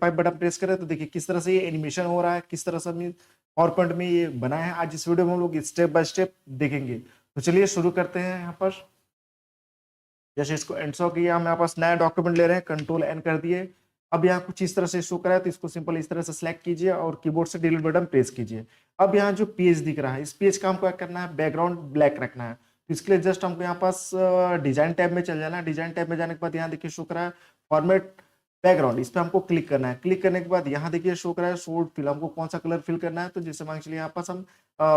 Five button press करें तो देखिए किस तरह से ये एनिमेशन हो रहा है, किस तरह से हमने पावर पॉइंट में ये बनाया है। आज इस वीडियो में हम लोग स्टेप बाय स्टेप देखेंगे। तो चलिए शुरू करते हैं। यहाँ पर जैसे इसको एंड शो किया, हम यहाँ पास नया डॉक्यूमेंट ले रहे हैं, कंट्रोल एन कर दिए। अब यहाँ कुछ इस तरह से शो करा है तो इसको सिंपल इस तरह से सिलेक्ट कीजिए और कीबोर्ड से डिलीट बटन प्रेस कीजिए। अब यहाँ जो पेज दिख रहा है, इस पेज का हमको क्या करना है, बैकग्राउंड ब्लैक रखना है। तो इसके लिए जस्ट हमको यहाँ पास डिजाइन टैब में चल जाना है। डिजाइन टैब में जाने के बाद यहाँ देखिए शो करा है फॉर्मेट बैकग्राउंड, इस पर हमको क्लिक करना है। क्लिक करने के बाद यहाँ देखिए शो करा है सोर्ड फिल, हमको कौन सा कलर फिल करना है। तो जैसे मान चलिए यहाँ पास हम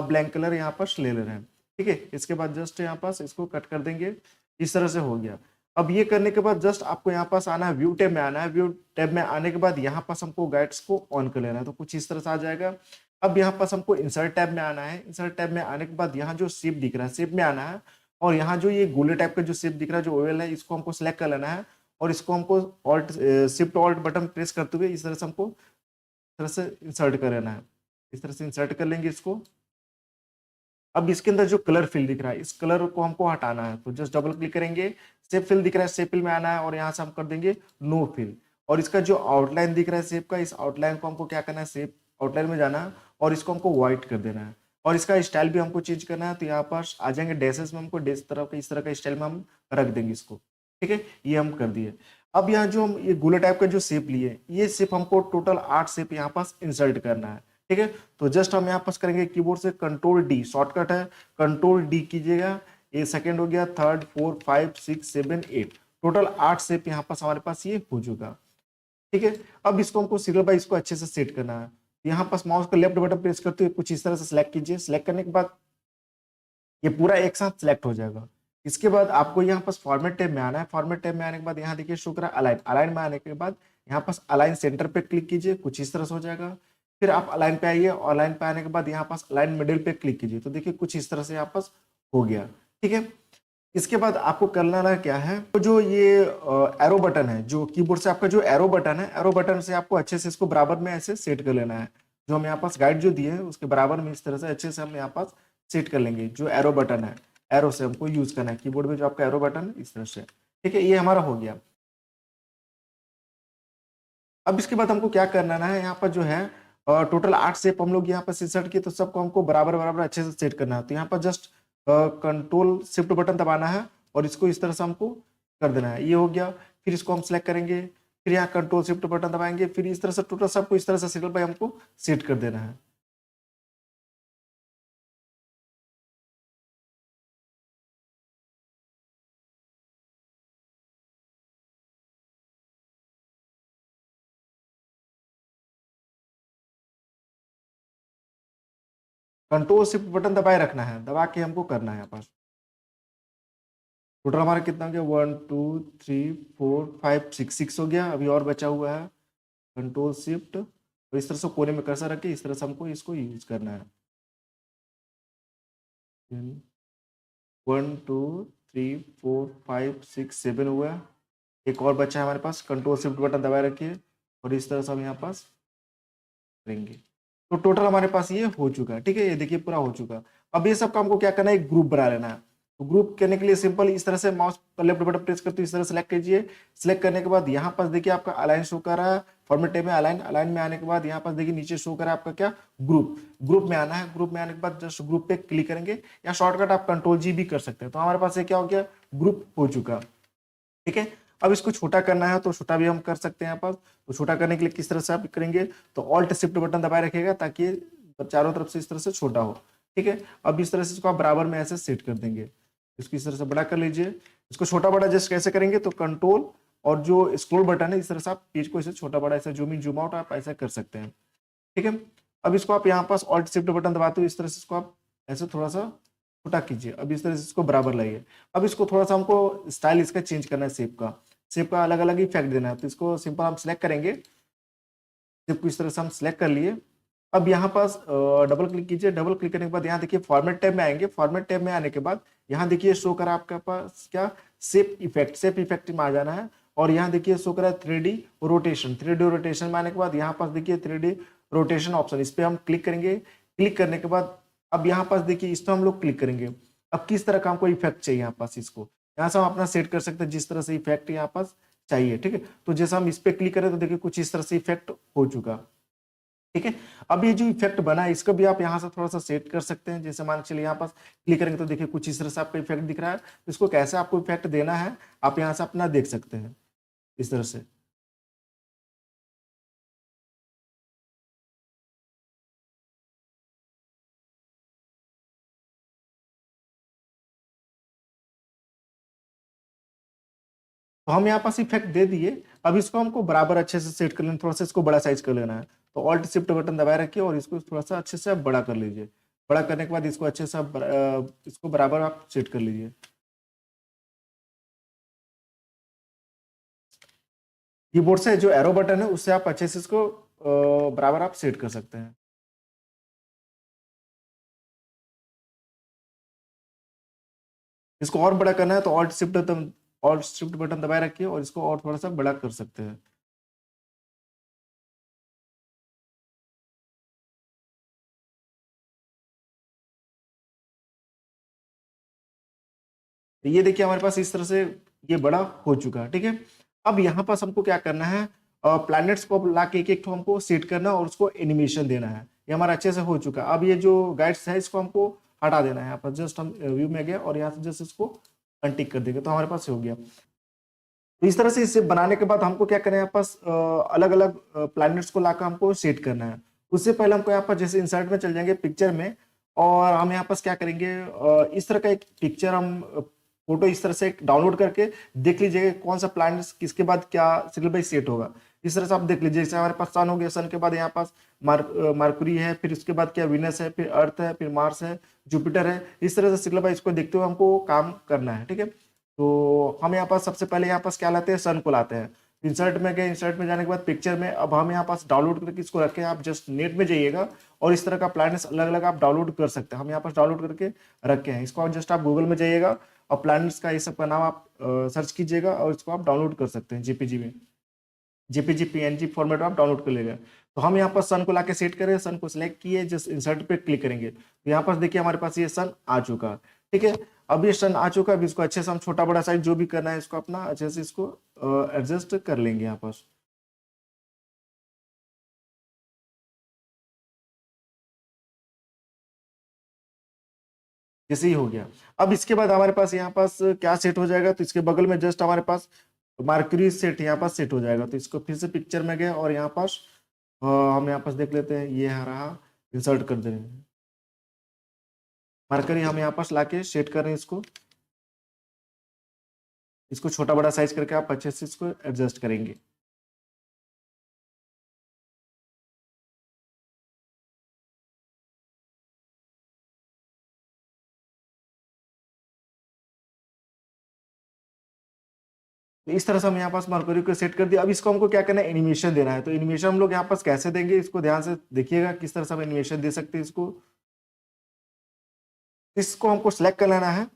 ब्लैंक कलर यहाँ पास ले रहे हैं, ठीक है। इसके बाद जस्ट यहाँ पास इसको कट कर देंगे, इस तरह से हो गया। अब ये करने के बाद जस्ट आपको यहाँ पास आना है, व्यू टैब में आना है। व्यू टैब में आने के बाद यहाँ पास हमको गाइड्स को ऑन कर लेना है, तो कुछ इस तरह से आ जाएगा। अब यहाँ पास हमको इंसर्ट टैब में आना है। इंसर्ट टैब में आने के बाद यहाँ जो शेप दिख रहा है, शेप में आना है और यहाँ जो ये गोले टाइप का जो शेप दिख रहा है, जो ओवल है, इसको हमको सिलेक्ट कर लेना है और इसको हमको alt shift alt button press करते हुए इस तरह से हमको इस तरह से इंसर्ट कर लेना है। इस तरह से इंसर्ट कर लेंगे इसको। अब इसके अंदर जो कलर फिल दिख रहा है, इस कलर को हमको हटाना है, तो जस्ट डबल क्लिक करेंगे। शेप फिल दिख रहा है, शेप फिल में आना है और यहाँ से हम कर देंगे नो फिल। और इसका जो आउटलाइन दिख रहा है शेप का, इस आउटलाइन को हमको क्या करना है, शेप आउटलाइन में जाना है और इसको हमको व्हाइट कर देना है। और इसका स्टाइल भी हमको चेंज करना है, तो यहाँ पर आ जाएंगे डैसेस में, हमको डैश तरह का इस तरह का स्टाइल में हम रख देंगे इसको, ठीक है। ये हम कर दिए। अब यहाँ जो हम ये गोला टाइप का जो शेप लिए, ये शेप हमको टोटल 8 शेप यहाँ पास इंसर्ट करना है, ठीक है। तो जस्ट हम यहाँ पास करेंगे कीबोर्ड से कंट्रोल डी, शॉर्टकट है, कंट्रोल डी कीजिएगा। ये सेकंड हो गया, थर्ड, 4, 5, 6, 7, 8, टोटल 8 शेप यहाँ पास हमारे पास ये हो चुका, ठीक है। अब इसको हमको सीरियल बाय इसको अच्छे से सेट करना है। यहाँ पास माउस का लेफ्ट बटन प्रेस करते हुए कुछ इस तरह से सिलेक्ट कीजिए। सिलेक्ट करने के बाद ये पूरा एक साथ सिलेक्ट हो जाएगा। इसके बाद आपको यहाँ पास फॉर्मेट टैब में आना है। फॉर्मेट टैब में आने के बाद यहाँ देखिए शो करा अलाइन। अलाइन में आने के बाद यहाँ पास अलाइन सेंटर पे क्लिक कीजिए, कुछ इस तरह से हो जाएगा। फिर आप अलाइन पे आइए और अलाइन पे आने के बाद यहाँ पास अलाइन मिडिल पे क्लिक कीजिए, तो देखिए कुछ इस तरह से यहाँ पास हो गया, ठीक है। इसके बाद आपको करना क्या है, तो जो ये एरो बटन है, जो कीबोर्ड से आपका जो एरो बटन है, एरो बटन से आपको अच्छे से इसको बराबर में ऐसे सेट कर लेना है। जो हम यहाँ पास गाइड जो दिए है उसके बराबर में इस तरह से अच्छे से हम यहाँ पास सेट कर लेंगे। जो एरो बटन है, एरो से हमको यूज करना है कीबोर्ड में, जो आपका एरो बटन है इस तरह से, ठीक है। ये हमारा हो गया। अब इसके बाद हमको क्या करना है, यहाँ पर जो है टोटल 8 शेप हम लोग यहाँ पर इंसर्ट किए, तो सबको हमको बराबर बराबर अच्छे से सेट करना है। तो यहाँ पर जस्ट कंट्रोल शिफ्ट बटन दबाना है और इसको इस तरह से हमको कर देना है। ये हो गया। फिर इसको हम सेलेक्ट करेंगे, फिर यहाँ कंट्रोल शिफ्ट बटन दबाएंगे, फिर इस तरह से टोटल सबको इस तरह से सीरियल बाय हमको सेट कर देना है। कंट्रोल शिफ्ट बटन दबाए रखना है, दबा के हमको करना है। यहाँ पर टोटल हमारा कितना हो गया, 1 2 3 4 5 6 हो गया। अभी और बचा हुआ है कंट्रोल शिफ्ट, तो इस तरह से कोने में कर्सर रख के इस तरह से हमको इसको यूज करना है। 1 2 3 4 5 6 7 हुआ। एक और बचा है हमारे पास, कंट्रोल शिफ्ट बटन दबाए रखिए और इस तरह से हम यहाँ पास करेंगे। तो टोटल हमारे पास ये हो चुका है, ठीक है। ये देखिए पूरा हो चुका। अब ये सब काम को क्या करना है, एक ग्रुप बना लेना है। तो ग्रुप करने के लिए सिंपल इस तरह से माउस पर लेफ्ट बटन प्रेस करते हुए इस तरह सेलेक्ट कीजिए। सिलेक्ट करने के बाद यहाँ पास देखिए आपका अलाइन शो कर रहा है, फॉर्मेट टैब में अलाइन। अलाइन में आने के बाद यहाँ पास देखिए नीचे शो कर रहा है आपका क्या, ग्रुप। ग्रुप में आना है। ग्रुप में आने के बाद जस्ट ग्रुप पे क्लिक करेंगे, या शॉर्टकट आप कंट्रोल जी भी कर सकते हैं। तो हमारे पास ये क्या हो गया, ग्रुप हो चुका, ठीक है। अब इसको छोटा करना है तो छोटा भी हम कर सकते हैं यहाँ पर। तो छोटा करने के लिए किस तरह से आप करेंगे, तो ऑल्ट शिफ्ट बटन दबाए रखिएगा ताकि चारों तरफ से इस तरह से छोटा हो, ठीक है। अब इस तरह से इसको आप बराबर में ऐसे सेट कर देंगे। इसको इस तरह से बड़ा कर लीजिए। इसको छोटा बड़ा जस्ट कैसे करेंगे, तो कंट्रोल और जो स्क्रॉल बटन है, इस तरह से आप पेज को ऐसे छोटा बड़ा ऐसे जूम इन जूम आउट आप ऐसा कर सकते हैं, ठीक है। अब इसको आप यहाँ पास ऑल्ट शिफ्ट बटन दबाते हो इस तरह से इसको आप ऐसे थोड़ा सा छोटा कीजिए। अब इस तरह से इसको बराबर लाइए। अब इसको थोड़ा सा हमको स्टाइल इसका चेंज करना है, शेप का अलग अलग इफेक्ट देना है। तो इसको सिंपल हम सिलेक्ट करेंगे, शेप को इस तरह से हम सिलेक्ट कर लिए। अब यहाँ पास डबल क्लिक कीजिए। डबल क्लिक करने के बाद यहाँ देखिए फॉर्मेट टैब में आएंगे। फॉर्मेट टैब में आने के बाद यहाँ देखिए शो करा आपके पास क्या, शेप इफेक्ट। शेप इफेक्ट में आ जाना है और यहाँ देखिए शो करा 3D रोटेशन। 3D रोटेशन में आने के बाद यहाँ पास देखिए 3D रोटेशन ऑप्शन, इस पर हम क्लिक करेंगे। क्लिक करने के बाद अब यहाँ पास देखिए इस पर हम लोग क्लिक करेंगे। अब किस तरह का हमको इफेक्ट चाहिए यहाँ पास, इसको यहाँ से हम अपना सेट कर सकते हैं जिस तरह से इफेक्ट यहाँ पास चाहिए। ठीक है, तो जैसे हम इस पे क्लिक करें तो देखिए कुछ इस तरह से इफेक्ट हो चुका। ठीक है, अब ये जो इफेक्ट बना है इसको भी आप यहाँ से थोड़ा सा सेट कर सकते हैं। जैसे मान के चलिए यहाँ पास क्लिक करेंगे तो देखिए कुछ इस तरह से आपको इफेक्ट दिख रहा है। तो इसको कैसे आपको इफेक्ट देना है आप यहाँ से अपना देख सकते हैं इस तरह से। तो हम यहाँ पास इफेक्ट दे दिए। अब इसको हमको बराबर अच्छे से सेट कर लेना, थोड़ा सा इसको बड़ा साइज कर लेना है। तो ऑल्ट शिफ्ट बटन दबाए रखिए और इसको थोड़ा सा अच्छे से बड़ा कर लीजिए। बड़ा करने के बाद इसको अच्छे से इसको बराबर आप सेट कर लीजिए। कीबोर्ड से जो एरो बटन है उससे आप अच्छे से इसको बराबर आप सेट कर सकते हैं। इसको और बड़ा करना है तो ऑल्ट शिफ्ट बटन दबाए रखिए और इसको और थोड़ा सा बड़ा कर सकते हैं। तो ये देखिए हमारे पास इस तरह से ये बड़ा हो चुका है। ठीक है, अब यहाँ पास हमको क्या करना है, प्लैनेट्स को ला के एक एक हमको सेट करना और उसको एनिमेशन देना है। ये हमारा अच्छे से हो चुका है। अब ये जो गाइड्स है इसको हमको हटा देना है। यहाँ पर जस्ट हम व्यू में गए और यहाँ से जस्ट इसको अनटिक कर देंगे तो हमारे पास हो गया। तो इस तरह से इसे बनाने के बाद हमको क्या करना है, यहाँ पास अलग अलग प्लैनेट्स को लाकर हमको सेट करना है। उससे पहले हमको यहाँ पर जैसे इंसर्ट में चल जाएंगे पिक्चर में और हम यहाँ पास क्या करेंगे, इस तरह का एक पिक्चर हम फोटो इस तरह से डाउनलोड करके देख लीजिएगा कौन सा प्लैनेट किसके बाद क्या सिग्नल बाई सेट होगा। इस तरह से आप देख लीजिए, जैसे हमारे पास सन हो गया, सन के बाद यहाँ पास मार्कुरी है, फिर उसके बाद क्या विनस है, फिर अर्थ है, फिर मार्स है, जुपिटर है। इस तरह से सिग्नल बाई इसको देखते हुए हमको काम करना है। ठीक है, तो हम यहाँ पास सबसे पहले यहाँ पास क्या लाते हैं, सन को लाते हैं। इंसर्ट में गए, इंसर्ट में जाने के बाद पिक्चर में अब हम यहाँ पास डाउनलोड करके इसको रखें। आप जस्ट नेट में जाइएगा और इस तरह का प्लैनेट्स अलग अलग आप डाउनलोड कर सकते हैं। हम यहाँ पास डाउनलोड करके रखे हैं। इसको जस्ट आप गूगल में जाइएगा और प्लैनेट्स का ये सब का नाम आप सर्च कीजिएगा और इसको आप डाउनलोड कर सकते हैं जेपीजी में, जेपीजी पीएनजी फॉर्मेट में आप डाउनलोड कर लेगा। तो हम यहाँ पर सन को लाके सेट करें, सन को सिलेक्ट किए, जस्ट इंसर्ट पे क्लिक करेंगे तो यहाँ पर देखिए हमारे पास ये सन आ चुका। ठीक है, अब ये सन आ चुका। अब इसको अच्छे से हम छोटा बड़ा साइज जो भी करना है इसको अपना अच्छे से इसको एडजस्ट कर लेंगे यहाँ पर। जैसे ही हो गया, अब इसके बाद हमारे पास यहाँ पास क्या सेट हो जाएगा, तो इसके बगल में जस्ट हमारे पास मार्क्यूरी सेट यहाँ पास सेट हो जाएगा। तो इसको फिर से पिक्चर में गए और यहाँ पास हम यहाँ पास देख लेते हैं, ये रहा, इंसर्ट कर दे रहे हैं मार्करी। हम यहाँ पास लाके सेट कर रहे हैं इसको। इसको छोटा बड़ा साइज करके आप अच्छे से इसको एडजस्ट करेंगे। तो इस तरह से हम यहाँ पास मरकरी को सेट कर दिया। अब इसको हमको क्या करना है, एनिमेशन देना है। तो एनिमेशन हम लोग यहाँ पास कैसे देंगे, इसको ध्यान से देखिएगा किस तरह से हम एनिमेशन दे सकते हैं। इसको हमको सिलेक्ट कर लेना है।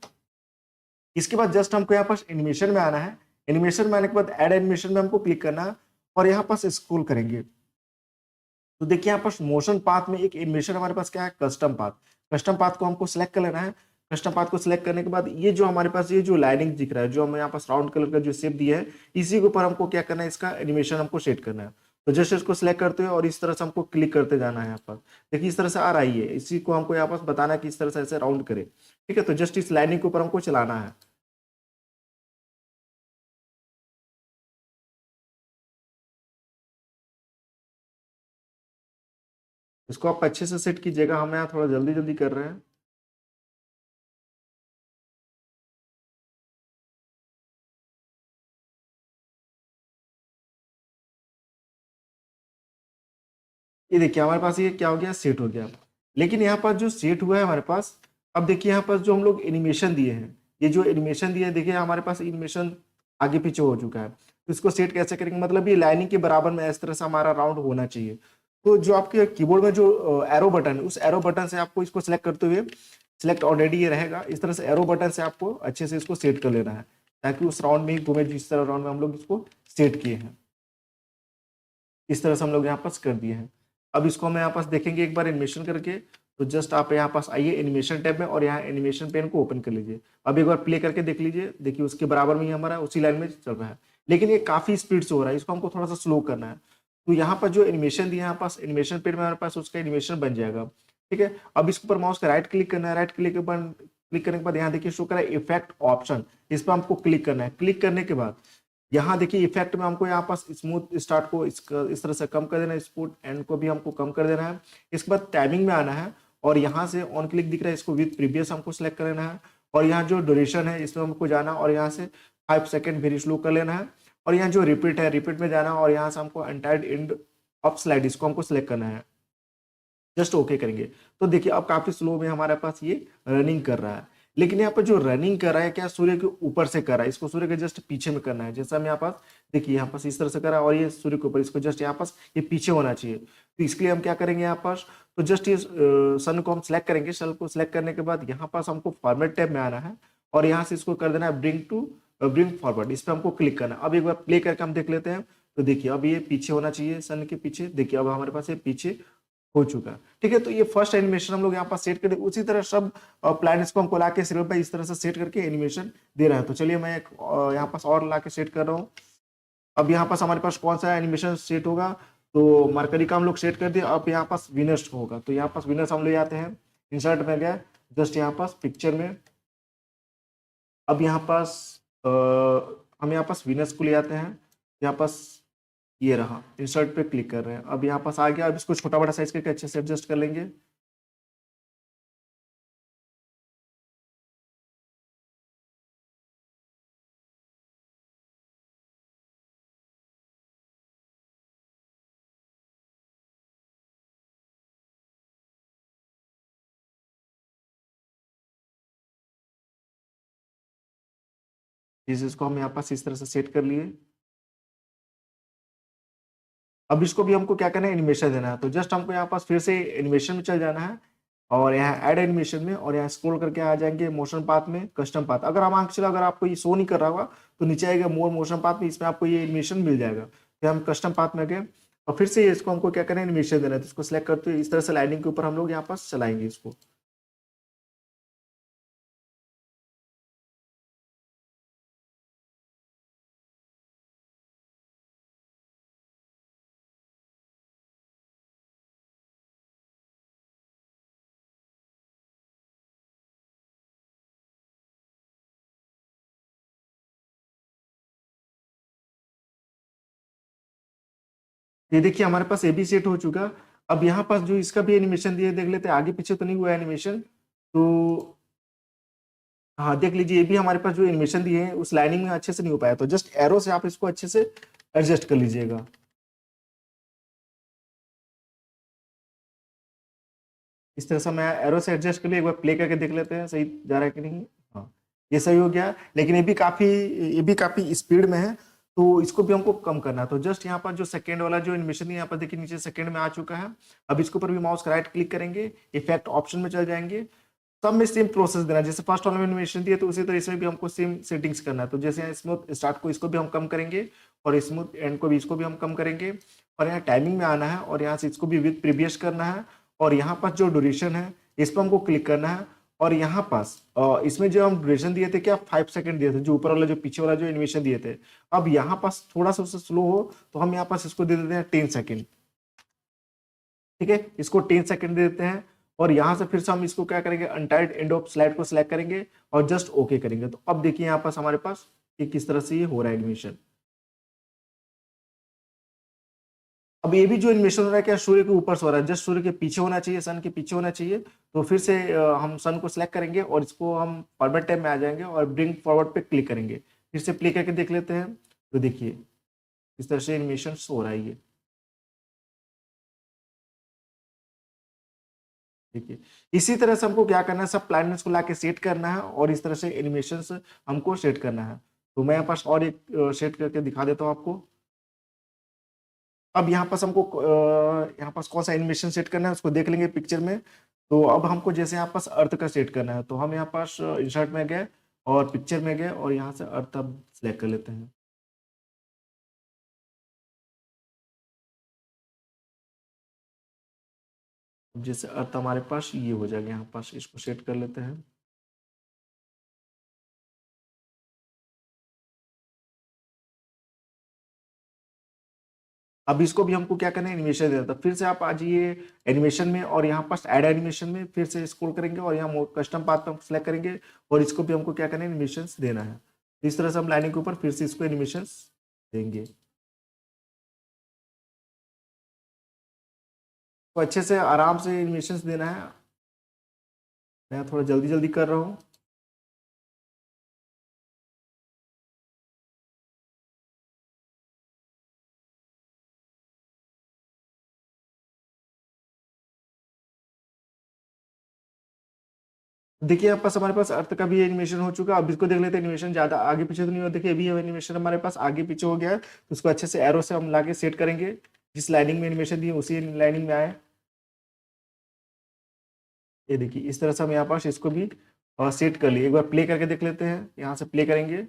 इसके बाद जस्ट हमको यहाँ पास एनिमेशन में आना है। एनिमेशन में आने के बाद ऐड एनिमेशन में हमको क्लिक करना है और यहाँ पास स्क्रॉल करेंगे तो देखिए यहाँ पास मोशन पाथ में एक एनिमेशन हमारे पास क्या है, कस्टम पाथ। कस्टम पाथ को हमको सिलेक्ट कर लेना है। कस्टम पाथ को सिलेक्ट करने के बाद ये जो हमारे पास ये जो लाइनिंग दिख रहा है, जो हमें यहाँ पास राउंड कलर का जो शेप दिया है, इसी के ऊपर हमको क्या करना है, इसका एनिमेशन हमको सेट करना है। तो जस्ट इसको सिलेक्ट करते हुए और इस तरह से हमको क्लिक करते जाना है। यहाँ पर देखिए इस तरह से आ रही है, इसी को हमको यहाँ पास बताना है कि इस तरह से ऐसे राउंड करे। ठीक है, तो जस्ट इस लाइनिंग के ऊपर हमको चलाना है। इसको आप अच्छे से सेट कीजिएगा, हम यहाँ थोड़ा जल्दी जल्दी कर रहे हैं। ये देखिए हमारे पास ये क्या हो गया, सेट हो गया। लेकिन यहाँ पर जो सेट हुआ है हमारे पास, अब देखिए यहाँ पर जो हम लोग एनिमेशन दिए हैं, ये जो एनिमेशन दिए देखिए हमारे पास एनिमेशन आगे पीछे हो चुका है। तो इसको सेट कैसे करेंगे, मतलब ये लाइनिंग के बराबर में इस तरह से हमारा राउंड होना चाहिए। तो जो आपके कीबोर्ड में जो एरो बटन है, उस एरो बटन से आपको इसको सिलेक्ट करते हुए, सिलेक्ट ऑलरेडी ये रहेगा, इस तरह से एरो बटन से आपको अच्छे से इसको सेट कर लेना है ताकि उस राउंड में ही घूमे जिस तरह राउंड में हम लोग इसको सेट किए हैं। इस तरह से हम लोग यहाँ पास कर दिए हैं। अब इसको हम यहाँ पास देखेंगे एक बार एनिमेशन करके। तो जस्ट आप यहाँ पास आइए एनिमेशन टैब में और यहाँ एनिमेशन पेन को ओपन कर लीजिए। अब एक बार प्ले करके देख लीजिए, देखिए उसके बराबर में ही हमारा उसी लाइन में चल रहा है। लेकिन ये काफी स्पीड से हो रहा है, इसको हमको थोड़ा सा स्लो करना है। तो यहाँ पर जो एनिमेशन दिया है हमारे पास, एनिमेशन पेड में हमारे पास उसका एनिमेशन बन जाएगा। ठीक है, अब इसके ऊपर माउस का राइट क्लिक करना है, राइट क्लिक के बाद क्लिक करने के बाद यहाँ देखिए शो करा इफेक्ट ऑप्शन, इस पर हमको क्लिक करना है। क्लिक करने के बाद यहाँ देखिए इफेक्ट में हमको यहाँ पास स्मूथ स्टार्ट को इस तरह से कम कर देना है, स्मूथ एंड को भी हमको कम कर देना है। इसके बाद टाइमिंग में आना है और यहाँ से ऑन क्लिक दिख रहा है, इसको विद प्रीवियस हमको सेलेक्ट कर लेना है और यहाँ जो ड्यूरेशन है इसमें हमको जाना और यहाँ से 5 सेकेंड वेरी स्लो कर लेना है और यहाँ जो रिपीट है रिपीट में जाना और यहाँ से हमको एंटायर एंड ऑफ स्लाइड इसको हमको सिलेक्ट करना है, जस्ट ओके करेंगे। तो देखिए अब काफी स्लो में हमारे पास ये रनिंग कर रहा है। लेकिन यहाँ पर जो रनिंग कर रहा है क्या सूर्य के ऊपर से कर रहा है, इसको सूर्य के जस्ट पीछे में करना है। जैसा हम यहाँ पास देखिए यहाँ पास इस तरह से कर रहा है और ये सूर्य के ऊपर, इसको जस्ट यहाँ पास ये पीछे होना चाहिए। तो इसके लिए हम क्या करेंगे यहाँ पास, तो जस्ट ये सन को हम सिलेक्ट करेंगे। सन को सिलेक्ट करने के बाद यहाँ पास हमको फॉर्मेट टैब में आना है और यहाँ से इसको कर देना है ब्रिंग फॉरवर्ड, इस पर हमको क्लिक करना है। अब एक बार प्ले करके हम देख लेते हैं। तो देखिए अब ये पीछे होना चाहिए सन के पीछे, देखिए अब हमारे पास ये पीछे हो चुका। ठीक है, तो ये फर्स्ट एनिमेशन हम लोग यहाँ पर सेट कर, उसी तरह सब प्लैनेट्स को हमको लाके सीरियल पे इस तरह से सेट करके एनिमेशन दे रहा है। तो चलिए मैं एक यहाँ पास और लाके सेट कर रहा हूँ। अब यहाँ पास हमारे पास कौन सा एनिमेशन सेट होगा, तो मरकरी का हम लोग सेट कर दिए। अब यहाँ पास विनर्स होगा, तो यहाँ पास विनर्स हम ले जाते हैं, इंसर्ट में गया जस्ट यहाँ पास पिक्चर में। अब यहाँ पास हम यहाँ पास विनर्स को ले आते हैं, यहाँ पास ये रहा, इंसर्ट पे क्लिक कर रहे हैं। अब यहाँ पास आ गया, अब इसको छोटा बड़ा साइज करके अच्छे से एडजस्ट कर लेंगे। इसको हम यहाँ पास इस तरह से सेट कर लिए। अब इसको भी हमको क्या करना है, एनिमेशन देना है। तो जस्ट हमको यहाँ पास फिर से एनिमेशन में चल जाना है और यहाँ ऐड एनिमेशन में और यहाँ स्क्रॉल करके आ जाएंगे मोशन पाथ में, कस्टम पाथ। अगर हम आंख चला, अगर आपको ये शो नहीं कर रहा होगा तो नीचे आएगा मोर मोशन पाथ में, इसमें आपको ये एनिमेशन मिल जाएगा। फिर हम कस्टम पाथ में गए और फिर से इसको हमको क्या करना है, एनिमेशन देना है। तो इसको सिलेक्ट करते हुए इस तरह से लाइनिंग के ऊपर हम लोग यहाँ पास चलाएंगे इसको। ये देखिए हमारे पास ए बी सेट हो चुका। अब यहाँ पास जो इसका भी एनिमेशन दिए देख लेते हैं, आगे पीछे तो नहीं हुआ एनिमेशन। तो हाँ देख लीजिए, ये भी हमारे पास जो एनिमेशन दिए हैं उस लाइनिंग में अच्छे से नहीं हो पाया, तो जस्ट एरो से आप इसको अच्छे से एडजस्ट कर लीजिएगा। इस तरह से मैं एरो से एडजस्ट कर लिया, एक बार प्ले करके देख लेते हैं सही जा रहा है कि नहीं। हाँ ये सही हो गया, लेकिन ये भी काफी स्पीड में है, तो इसको भी हमको कम करना है। तो जस्ट यहाँ पर जो सेकंड वाला जो एनिमेशन है यहाँ पर देखिए नीचे सेकंड में आ चुका है। अब इसके ऊपर भी माउस का राइट क्लिक करेंगे, इफेक्ट ऑप्शन में चल जाएंगे। सब में सेम प्रोसेस देना है, जैसे फर्स्ट वाला में एनिमेशन दिया तो उसी तरह इसमें भी हमको सेम सेटिंग्स करना है। तो जैसे यहाँ स्मूथ स्टार्ट को इसको भी हम कम करेंगे और स्मूथ एंड को भी इसको भी हम कम करेंगे और यहाँ टाइमिंग में आना है और यहाँ से इसको भी विद प्रीवियस करना है और यहाँ पास जो ड्यूरेशन है इस पर हमको क्लिक करना है और यहाँ पास इसमें जो हम ड्यूरेशन दिए थे क्या 5 सेकंड दिए थे, जो ऊपर वाला जो पीछे वाला जो एनिमेशन दिए थे। अब यहाँ पास थोड़ा सा उससे स्लो हो तो हम यहाँ पास इसको दे देते हैं 10 सेकंड। ठीक है, इसको 10 सेकंड दे देते हैं और यहाँ से फिर से हम इसको क्या करेंगे, अनटाइड एंड ऑफ स्लाइड को सिलेक्ट करेंगे और जस्ट ओके करेंगे। तो अब देखिए यहाँ पास हमारे पास कि किस तरह से ये हो रहा है एनिमेशन। अब ये भी जो एनिमेशन हो रहा है क्या सूर्य के ऊपर से हो रहा है, जस्ट सूर्य के पीछे होना चाहिए, सन के पीछे होना चाहिए। तो फिर से हम सन को सिलेक्ट करेंगे और इसको हम फॉर्मेट टैब में आ जाएंगे और ब्रिंग फॉरवर्ड पे क्लिक करेंगे। फिर से प्ले करके देख लेते हैं। तो देखिए इस तरह से एनिमेशन हो रहा है ये। देखिए इसी तरह से हमको क्या करना है, सब प्लैनेट्स को लाके सेट करना है और इस तरह से एनिमेशंस हमको सेट करना है। तो मैं यहाँ पास और एक सेट करके दिखा देता हूँ आपको। अब यहाँ पास हमको यहाँ पास कौन सा एनिमेशन सेट करना है उसको देख लेंगे पिक्चर में। तो अब हमको जैसे यहाँ पास अर्थ का सेट करना है, तो हम यहाँ पास इंसर्ट में गए और पिक्चर में गए और यहाँ से अर्थ अब सिलेक्ट कर लेते हैं। अब जैसे अर्थ हमारे पास ये हो जाएगा, यहाँ पास इसको सेट कर लेते हैं। अब इसको भी हमको क्या करना है, एनिमेशन देना। तो फिर से आप आ जाइए एनिमेशन में और यहाँ पर ऐड एनिमेशन में फिर से स्क्रॉल करेंगे और यहाँ कस्टम पाथ पे सेलेक्ट करेंगे और इसको भी हमको क्या करना है, एनिमेशन देना है। तो इस तरह से हम लाइनिंग के ऊपर फिर से इसको एनिमेशन देंगे। तो अच्छे से आराम से एनिमेशन देना है। मैं थोड़ा जल्दी जल्दी कर रहा हूँ। देखिए यहाँ पास हमारे पास अर्थ का भी एनिमेशन हो चुका है। अब इसको देख लेते हैं, एनिमेशन ज्यादा आगे पीछे तो नहीं हो। देखिए अभी एनिमेशन हमारे पास आगे पीछे हो गया है, तो उसको अच्छे से एरो से हम लाके सेट करेंगे। जिस लाइनिंग में एनिमेशन दी उसी लाइनिंग में आए। ये देखिए इस तरह से हम यहाँ पास इसको भी सेट कर लिए। एक बार प्ले करके देख लेते हैं, यहाँ से प्ले करेंगे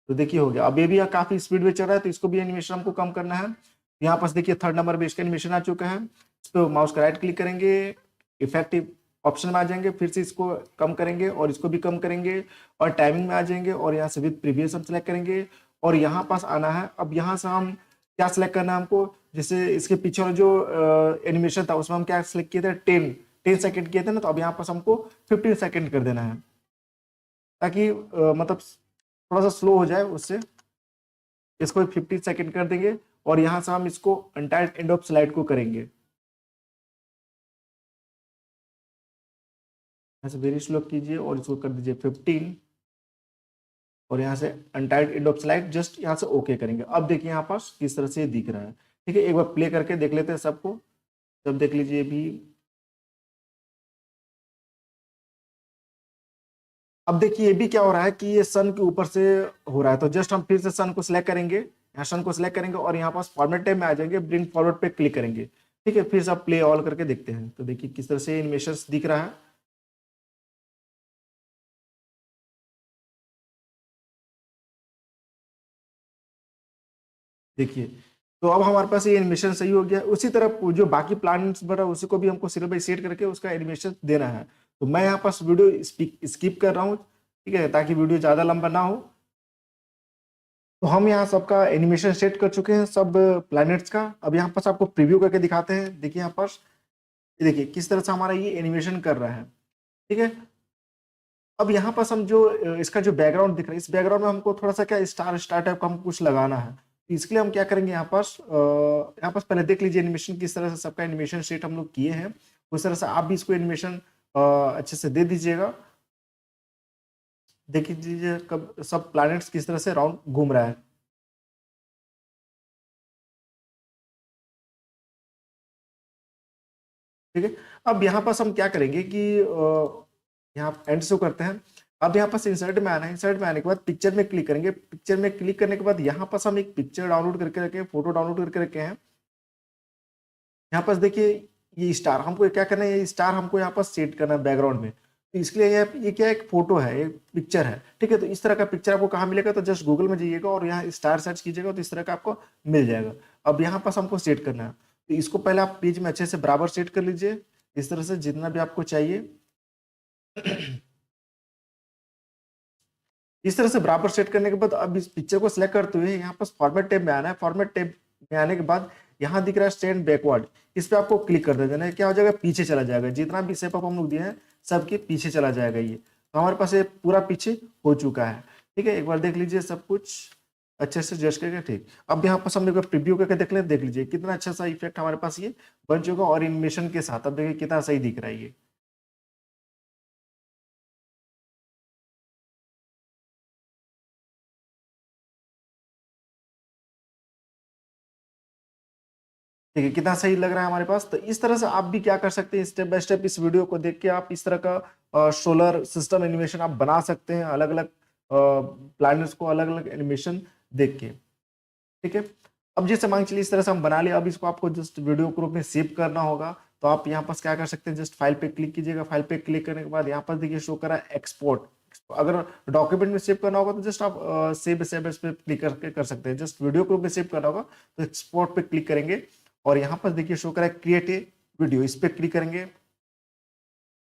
तो देखिए हो गया। अब ये भी काफी स्पीड में चल रहा है, तो इसको भी एनिमेशन हमको कम करना है। यहाँ पास देखिए थर्ड नंबर पे इसका एनिमेशन आ चुका है। इस पर माउस का राइट क्लिक करेंगे, इफेक्टिव ऑप्शन में आ जाएंगे, फिर से इसको कम करेंगे और इसको भी कम करेंगे और टाइमिंग में आ जाएंगे और यहाँ से विद प्रीवियस हम सेलेक्ट करेंगे और यहाँ पास आना है। अब यहाँ से हम क्या सिलेक्ट करना है हमको, जैसे इसके पीछे वाला जो एनिमेशन था उसमें हम क्या सिलेक्ट किए थे, 10 सेकंड किए थे ना, तो अब यहाँ पास हमको 15 सेकंड कर देना है ताकि मतलब थोड़ा सा स्लो हो जाए उससे। इसको 15 सेकंड कर देंगे और यहाँ से हम इसको एंटायर एंड ऑफ स्लाइड को करेंगे। ऐसे वेरी स्लो कीजिए और इसको कर दीजिए 15 और यहाँ से untied end of slide just यहाँ से ओके करेंगे। अब देखिए यहाँ पास किस तरह से ये दिख रहा है। ठीक है, एक बार प्ले करके देख लेते हैं सबको। सब देख लीजिए भी। अब देखिए ये भी क्या हो रहा है कि ये सन के ऊपर से हो रहा है, तो जस्ट हम फिर से सन को सिलेक्ट करेंगे, यहाँ सन को सिलेक्ट करेंगे और यहाँ पास फॉर्मेट टैब में आ जाएंगे, ब्रिंग फॉरवर्ड पे क्लिक करेंगे। ठीक है, फिर से आप प्ले ऑल करके देखते हैं तो देखिए किस तरह से एनिमेशन दिख रहा है। देखिए तो अब हमारे पास ये एनिमेशन सही हो गया। उसी तरह जो बाकी प्लान्स बना उसी को भी हमको सिर्फ बाई सेट करके उसका एनिमेशन देना है। तो मैं यहाँ पास वीडियो स्किप कर रहा हूँ, ठीक है, ताकि वीडियो ज्यादा लंबा ना हो। तो हम यहाँ सबका एनिमेशन सेट कर चुके हैं सब प्लैनेट्स का। अब यहाँ पास आपको प्रीव्यू करके दिखाते हैं। देखिए यहाँ पास ये देखिए किस तरह से हमारा ये एनिमेशन कर रहा है। ठीक है, अब यहाँ पास हम जो इसका जो बैकग्राउंड दिख रहा है, इस बैकग्राउंड में हमको थोड़ा सा क्या स्टार स्टार टाइप का हमको कुछ लगाना है। तो इसके लिए हम क्या करेंगे, यहाँ पास पहले देख लीजिए एनिमेशन किस तरह से सबका एनिमेशन सेट हम लोग किए हैं। उस तरह से आप भी इसको एनिमेशन अच्छे से दे दीजिएगा। देख लीजिए कब सब प्लैनेट्स किस तरह से राउंड घूम रहा है। ठीक है, अब यहाँ पास हम क्या करेंगे कि यहाँ एंड शो करते हैं। अब यहाँ पास इंसर्ट में आना है। इंसर्ट में आने के बाद पिक्चर में क्लिक करेंगे। पिक्चर में क्लिक करने के बाद यहाँ पास हम एक पिक्चर डाउनलोड करके रखे हैं, फोटो डाउनलोड करके रखे हैं। यहाँ पास देखिए ये स्टार हमको क्या करना है, ये स्टार हमको यहाँ पास सेट करना है बैकग्राउंड में। तो इसके लिए ये क्या एक फोटो है, एक पिक्चर है। ठीक है, तो इस तरह का पिक्चर आपको कहाँ मिलेगा, तो जस्ट गूगल में जाइएगा और यहाँ स्टार सर्च कीजिएगा तो इस तरह का आपको मिल जाएगा। अब यहाँ पास हमको सेट करना है, तो इसको पहले आप पेज में अच्छे से बराबर सेट कर लीजिए इस तरह से जितना भी आपको चाहिए। इस तरह से बराबर सेट करने के बाद अब इस पिक्चर को सिलेक्ट करते हुए यहाँ पास फॉर्मेट टैब में आना है। फॉर्मेट टैब में आने के बाद यहाँ दिख रहा है स्टैंड बैकवर्ड, इस पे आपको क्लिक कर देना है। क्या हो जाएगा, पीछे चला जाएगा। जितना भी शेप अप हम लोग दिए हैं सबके पीछे चला जाएगा। ये तो हमारे पास ये पूरा पीछे हो चुका है। ठीक है, एक बार देख लीजिए सब कुछ अच्छे से जस्ट करके। ठीक, अब यहाँ पास हम लोग प्रीव्यू करके देख ले, देख लीजिए कितना अच्छा सा इफेक्ट हमारे पास ये बन चुका और एनिमेशन के साथ। अब देखिए कितना सही दिख रहा है ये। ठीक है, कितना सही लग रहा है हमारे पास। तो इस तरह से आप भी क्या कर सकते हैं, स्टेप बाय स्टेप इस वीडियो को देख के आप इस तरह का सोलर सिस्टम एनिमेशन आप बना सकते हैं, अलग अलग प्लैनेट्स को अलग अलग एनिमेशन देख के। ठीक है, अब जैसे मान चलिए इस तरह से हम बना लिया। अब इसको आपको जस्ट वीडियो के रूप में सेव करना होगा। तो आप यहाँ पास क्या कर सकते हैं, जस्ट फाइल पे क्लिक कीजिएगा। फाइल पे क्लिक करने के बाद यहाँ पास देखिए शो करा एक्सपोर्ट। अगर डॉक्यूमेंट में सेव करना होगा तो जस्ट आप सेव एज पे क्लिक करके कर सकते हैं। जस्ट वीडियो के रूप में सेव करना होगा तो एक्सपोर्ट पे क्लिक करेंगे और यहाँ पर देखिए शो करा क्रिएट ए वीडियो, इस पे क्लिक करेंगे।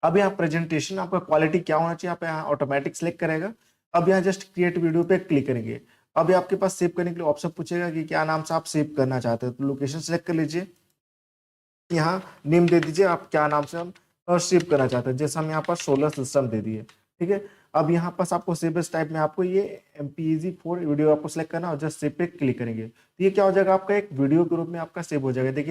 अब यहाँ प्रेजेंटेशन आपका क्वालिटी क्या होना चाहिए, आप यहाँ ऑटोमेटिक सेलेक्ट करेगा। अब यहाँ जस्ट क्रिएट वीडियो पे क्लिक करेंगे। अब ये आपके पास सेव करने के लिए ऑप्शन पूछेगा कि क्या नाम से आप सेव करना चाहते हैं, तो लोकेशन सेलेक्ट कर लीजिए, यहाँ नेम दे दीजिए आप क्या नाम से हम सेव करना चाहते हैं, जैसे हम यहाँ पर सोलर सिस्टम दे दिए। ठीक है, अब यहाँ पास आपको सेव एज टाइप में आपको ये MPEG-4 वीडियो आपको सेलेक्ट करना और जस्ट सेव पे क्लिक करेंगे, तो ये क्या हो जाएगा, आपका एक वीडियो के रूप में आपका सेव हो जाएगा। देखिए